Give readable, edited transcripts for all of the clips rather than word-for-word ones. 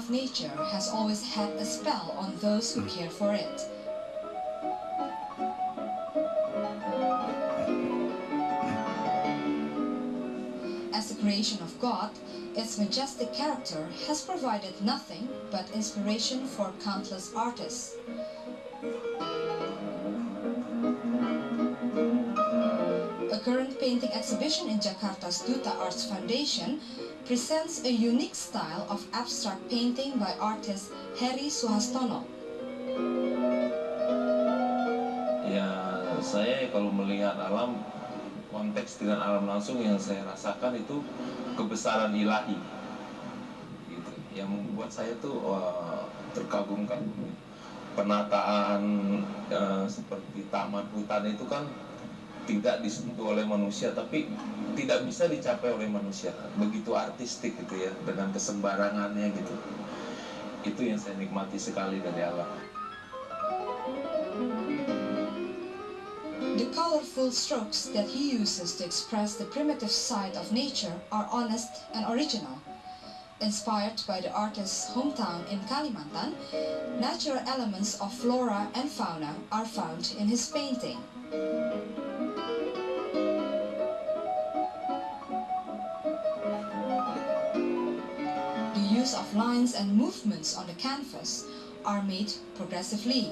of nature has always had a spell on those who care for it. As a creation of God, its majestic character has provided nothing but inspiration for countless artists. A current painting exhibition in Jakarta's Duta Arts Foundation presents a unique style of abstract painting by artist Heri Suhastono. Ya, saya kalau melihat alam, konteks dengan alam langsung yang saya rasakan itu kebesaran ilahi. Gitu. Yang membuat saya tuh terkagumkan. Penataan seperti taman hutan itu kan tidak disentuh oleh manusia, tapi tidak bisa dicapai oleh manusia. Begitu artistik gitu ya, dengan kesembarangannya gitu. Itu yang saya nikmati sekali dari alam. The colorful strokes that he uses to express the primitive side of nature are honest and original. Inspired by the artist's hometown in Kalimantan, natural elements of flora and fauna are found in his painting. The use of lines and movements on the canvas are made progressively.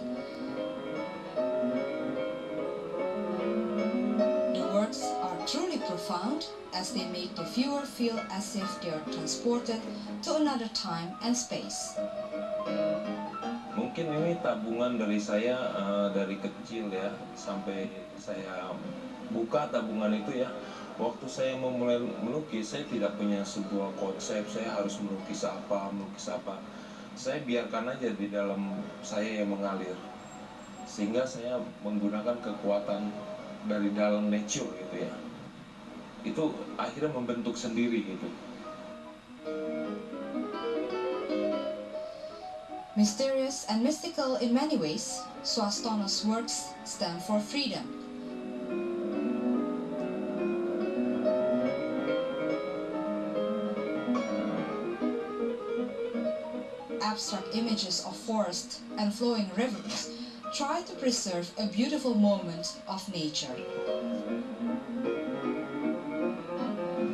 The works are truly profound as they make the viewer feel as if they are transported to another time and space. Mungkin ini tabungan dari saya dari kecil ya, sampai saya buka tabungan itu ya. Waktu saya memulai melukis, saya tidak punya sebuah konsep, saya harus melukis apa. Saya biarkan aja di dalam saya yang mengalir. Sehingga saya menggunakan kekuatan dari dalam nature gitu ya. Itu akhirnya membentuk sendiri gitu. Mysterious and mystical in many ways, Suhastono's works stand for freedom. Abstract images of forest and flowing rivers try to preserve a beautiful moment of nature.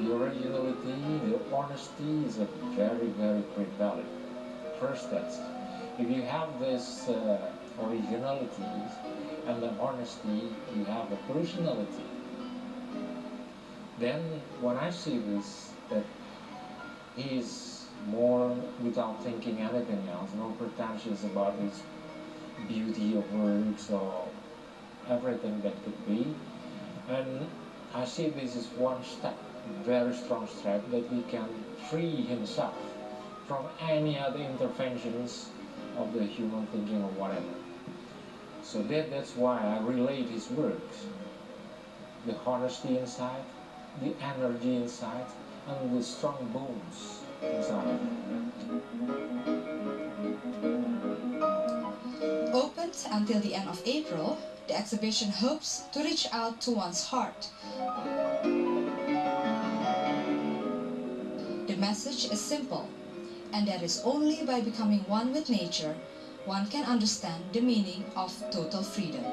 The originality, the honesty is a very, very great value. First, that's if you have this originality and the honesty, you have a personality. Then when I see this, that he is more without thinking anything else, no pretentious about his beauty of words or everything that could be. And I see this is one step, very strong step, that he can free himself from any other interventions of the human thinking or whatever. So that's why I relate his works. The honesty inside, the energy inside, and the strong bones inside. Opened until the end of April, the exhibition hopes to reach out to one's heart. The message is simple, and that is only by becoming one with nature, one can understand the meaning of total freedom.